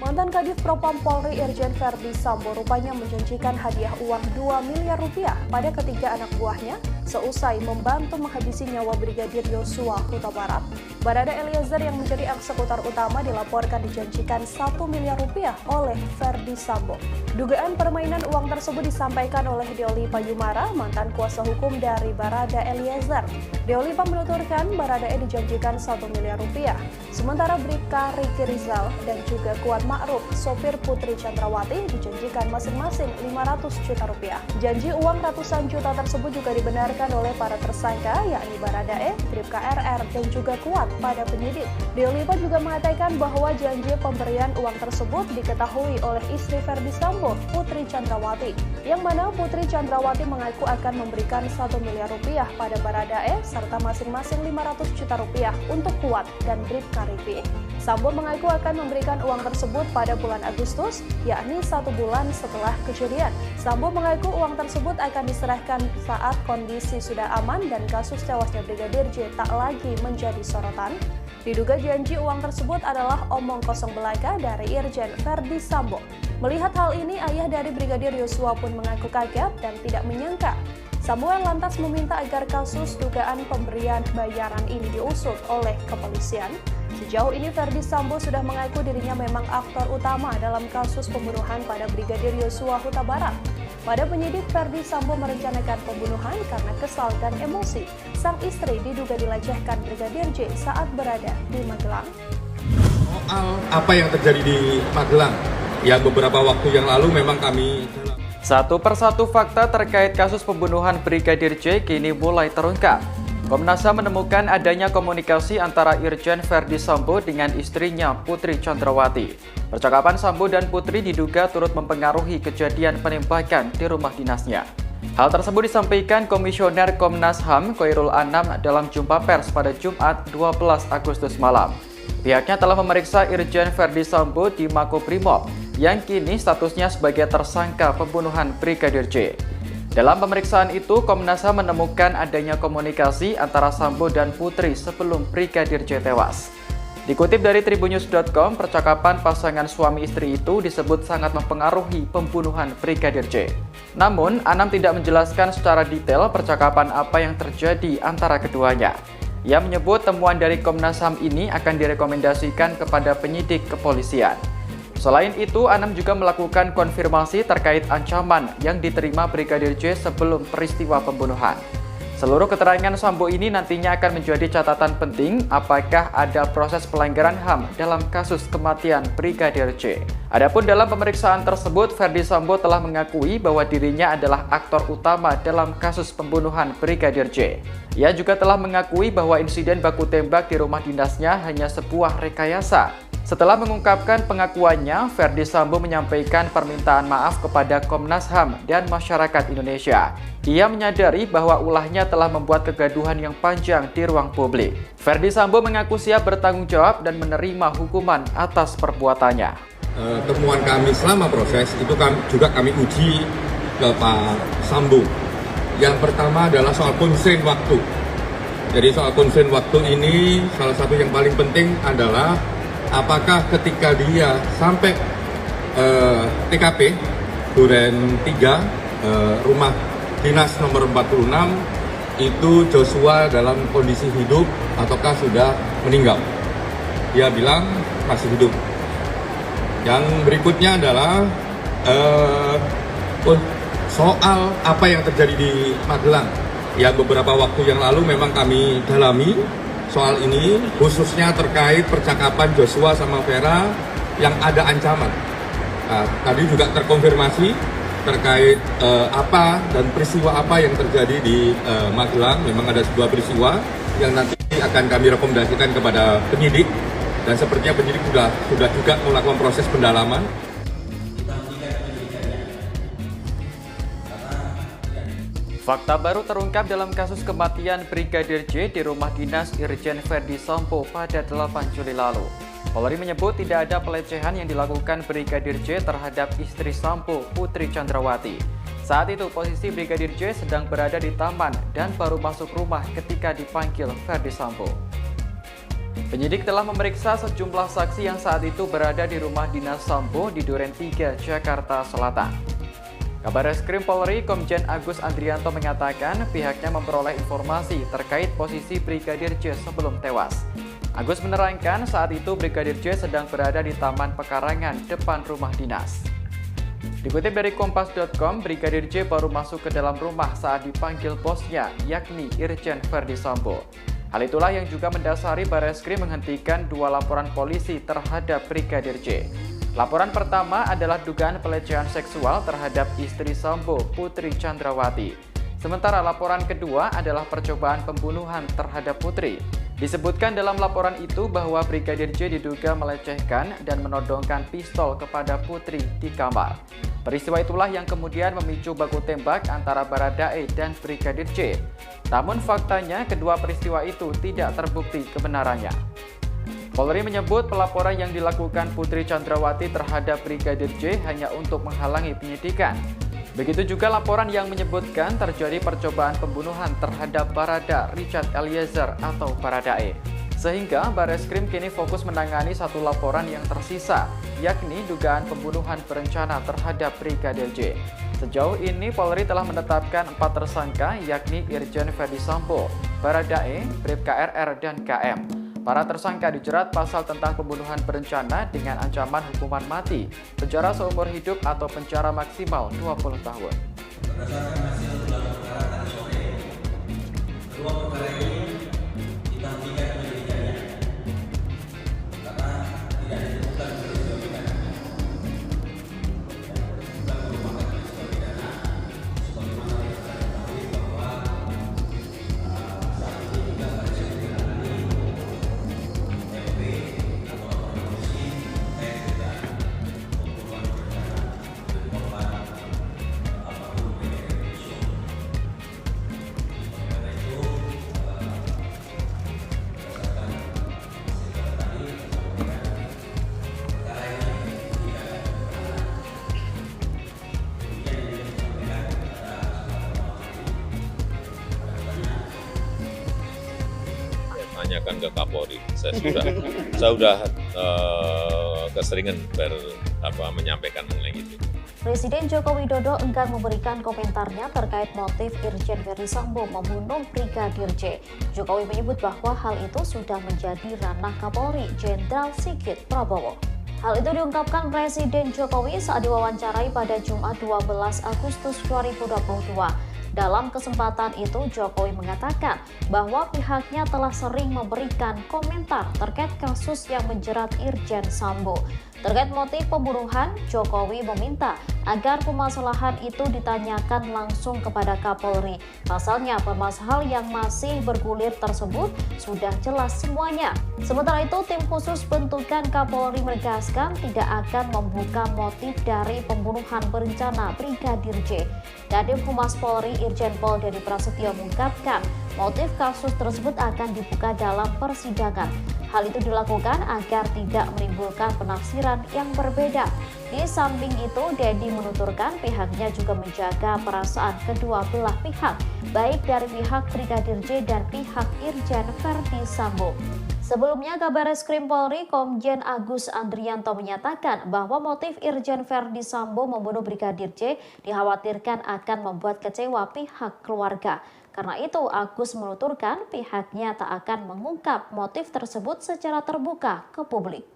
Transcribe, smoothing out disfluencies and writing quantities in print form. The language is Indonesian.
Mantan Kadif Propam Polri Irjen Verdi Sambo rupanya menjanjikan hadiah uang 2 miliar rupiah pada ketiga anak buahnya seusai membantu menghabisi nyawa Brigadir Yosua Huta Barat. Barada Eliezer yang menjadi eksekutor utama dilaporkan dijanjikan 1 miliar rupiah oleh Verdi Sambo. Dugaan permainan uang tersebut disampaikan oleh Deolipa Yumara, mantan kuasa hukum dari Barada Eliezer. Deolipa menuturkan Barada dijanjikan 1 miliar rupiah. Sementara Bribka Riki Rizal dan juga Kuat Ma'ruf, sopir Putri Chandrawati, dijanjikan masing-masing 500 juta rupiah. Janji uang ratusan juta tersebut juga dibenarkan oleh para tersangka, yakni Baradae, Bribka RR, dan juga Kuat pada penyidik. Deolipa juga mengatakan bahwa janji pemberian uang tersebut diketahui oleh istri Verdi Sambo, Putri Chandrawati, yang mana Putri Chandrawati mengaku akan memberikan 1 miliar rupiah pada Baradae, serta masing-masing 500 juta rupiah untuk Kuat dan Bribka Riki. Sambo mengaku akan memberikan uang tersebut pada bulan Agustus, yakni 1 bulan setelah kejadian. Sambo mengaku uang tersebut akan diserahkan saat kondisi sudah aman dan kasus tewasnya Brigadir J tak lagi menjadi sorotan. Diduga janji uang tersebut adalah omong kosong belaka dari Irjen Verdi Sambo. Melihat hal ini, ayah dari Brigadir Yosua pun mengaku kaget dan tidak menyangka. Sambo lantas meminta agar kasus dugaan pemberian bayaran ini diusut oleh kepolisian. Sejauh ini Verdi Sambo sudah mengaku dirinya memang aktor utama dalam kasus pembunuhan pada Brigadir Yosua Huta Barat. Pada penyidik, Verdi Sambo merencanakan pembunuhan karena kesal dan emosi. Sang istri diduga dilecehkan Brigadir J saat berada di Magelang. Soal apa yang terjadi di Magelang, ya beberapa waktu yang lalu memang kami... Satu persatu fakta terkait kasus pembunuhan Brigadir J kini mulai terungkap. Komnas HAM menemukan adanya komunikasi antara Irjen Verdi Sambo dengan istrinya Putri Chandrawati. Percakapan Sambo dan Putri diduga turut mempengaruhi kejadian penembakan di rumah dinasnya. Hal tersebut disampaikan Komisioner Komnas HAM Khairul Anam dalam jumpa pers pada Jumat 12 Agustus malam. Pihaknya telah memeriksa Irjen Verdi Sambo di Makobrimob yang kini statusnya sebagai tersangka pembunuhan Brigadir J. Dalam pemeriksaan itu, Komnas HAM menemukan adanya komunikasi antara Sambo dan Putri sebelum Brigadir J tewas. Dikutip dari tribunnews.com, percakapan pasangan suami istri itu disebut sangat mempengaruhi pembunuhan Brigadir J. Namun, Anam tidak menjelaskan secara detail percakapan apa yang terjadi antara keduanya. Ia menyebut temuan dari Komnas HAM ini akan direkomendasikan kepada penyidik kepolisian. Selain itu, Anam juga melakukan konfirmasi terkait ancaman yang diterima Brigadir J sebelum peristiwa pembunuhan. Seluruh keterangan Sambo ini nantinya akan menjadi catatan penting apakah ada proses pelanggaran HAM dalam kasus kematian Brigadir J. Adapun dalam pemeriksaan tersebut, Verdi Sambo telah mengakui bahwa dirinya adalah aktor utama dalam kasus pembunuhan Brigadir J. Ia juga telah mengakui bahwa insiden baku tembak di rumah dinasnya hanya sebuah rekayasa. Setelah mengungkapkan pengakuannya, Verdi Sambo menyampaikan permintaan maaf kepada Komnas HAM dan masyarakat Indonesia. Ia menyadari bahwa ulahnya telah membuat kegaduhan yang panjang di ruang publik. Verdi Sambo mengaku siap bertanggung jawab dan menerima hukuman atas perbuatannya. Temuan kami selama proses itu juga kami uji ke Pak Sambo. Yang pertama adalah soal konsen waktu. Jadi soal konsen waktu ini salah satu yang paling penting adalah apakah ketika dia sampai TKP Duren 3 rumah dinas nomor 46 itu Joshua dalam kondisi hidup ataukah sudah meninggal? Dia bilang masih hidup. Yang berikutnya adalah soal apa yang terjadi di Magelang. Ya beberapa waktu yang lalu memang kami dalami soal ini, khususnya terkait percakapan Joshua sama Vera yang ada ancaman. Nah, tadi juga terkonfirmasi terkait apa dan peristiwa apa yang terjadi di Magelang. Memang ada sebuah peristiwa yang nanti akan kami rekomendasikan kepada penyidik, dan sepertinya penyidik sudah juga melakukan proses pendalaman. Fakta baru terungkap dalam kasus kematian Brigadir J di rumah dinas Irjen Verdi Sambo pada 8 Juli lalu. Polri menyebut tidak ada pelecehan yang dilakukan Brigadir J terhadap istri Sambo, Putri Chandrawati. Saat itu posisi Brigadir J sedang berada di taman dan baru masuk rumah ketika dipanggil Verdi Sambo. Penyidik telah memeriksa sejumlah saksi yang saat itu berada di rumah dinas Sambo di Duren 3, Jakarta Selatan. Kabarreskrim Polri Komjen Agus Andrianto mengatakan pihaknya memperoleh informasi terkait posisi Brigadir J sebelum tewas. Agus menerangkan saat itu Brigadir J sedang berada di Taman Pekarangan depan rumah dinas. Dikutip dari Kompas.com, Brigadir J baru masuk ke dalam rumah saat dipanggil bosnya, yakni Irjen Verdi Sambo. Hal itulah yang juga mendasari Barreskrim menghentikan 2 laporan polisi terhadap Brigadir J. Laporan pertama adalah dugaan pelecehan seksual terhadap istri Sambo, Putri Chandrawati. Sementara laporan kedua adalah percobaan pembunuhan terhadap Putri. Disebutkan dalam laporan itu bahwa Brigadir J diduga melecehkan dan menodongkan pistol kepada Putri di kamar. Peristiwa itulah yang kemudian memicu baku tembak antara Baradae dan Brigadir J. Namun faktanya kedua peristiwa itu tidak terbukti kebenarannya. Polri menyebut pelaporan yang dilakukan Putri Chandrawati terhadap Brigadir J hanya untuk menghalangi penyidikan. Begitu juga laporan yang menyebutkan terjadi percobaan pembunuhan terhadap Barada Richard Eliezer atau Baradae. Sehingga Barreskrim kini fokus menangani satu laporan yang tersisa, yakni dugaan pembunuhan berencana terhadap Brigadir J. Sejauh ini Polri telah menetapkan 4 tersangka, yakni Irjen Verdi Sambo, Baradae, Bribka RR, dan KM. Para tersangka dijerat pasal tentang pembunuhan berencana dengan ancaman hukuman mati, penjara seumur hidup atau penjara maksimal 20 tahun. Berdasarkan hasil gelar perkara tadi sore, kedua perkara ini kita hentikan penyidikannya karena tidak ditemukan peristiwa pidana. Bukan merupakan peristiwa pidana, sebagaimana yang kita ketahui bahwa saat ini juga Barreskrim menangani MP atau polisi terkait dengan pembunuhan berencana dan korban almarhum Brigadir Yosua. Oleh karena itu, berdasarkan hasil gelar tadi, perkara ini tidak ada kebenaran. Demikian yang disampaikan kepada tanyakan ke Kapolri. Saya sudah keseringan menyampaikan mengenai itu. Presiden Joko Widodo enggan memberikan komentarnya terkait motif Irjen Verdi Sambo membunuh Brigadir J. Jokowi menyebut bahwa hal itu sudah menjadi ranah Kapolri Jenderal Sigit Prabowo. Hal itu diungkapkan Presiden Jokowi saat diwawancarai pada Jumat 12 Agustus 2022. Dalam kesempatan itu, Jokowi mengatakan bahwa pihaknya telah sering memberikan komentar terkait kasus yang menjerat Irjen Sambo. Terkait motif pembunuhan, Jokowi meminta agar permasalahan itu ditanyakan langsung kepada Kapolri. Pasalnya, permasalahan yang masih bergulir tersebut sudah jelas semuanya. Sementara itu, tim khusus bentukan Kapolri menegaskan tidak akan membuka motif dari pembunuhan berencana Brigadir J. Kadif Humas Polri Irjen Pol Dedy Prasetyo mengungkapkan motif kasus tersebut akan dibuka dalam persidangan. Hal itu dilakukan agar tidak menimbulkan penafsiran yang berbeda. Di samping itu, Dedy menuturkan pihaknya juga menjaga perasaan kedua belah pihak, baik dari pihak Brigadir J dan pihak Irjen Verdi Sambo. Sebelumnya, Kabarreskrim Polri Komjen Agus Andrianto menyatakan bahwa motif Irjen Verdi Sambo membunuh Brigadir J dikhawatirkan akan membuat kecewa pihak keluarga. Karena itu, Agus menuturkan pihaknya tak akan mengungkap motif tersebut secara terbuka ke publik.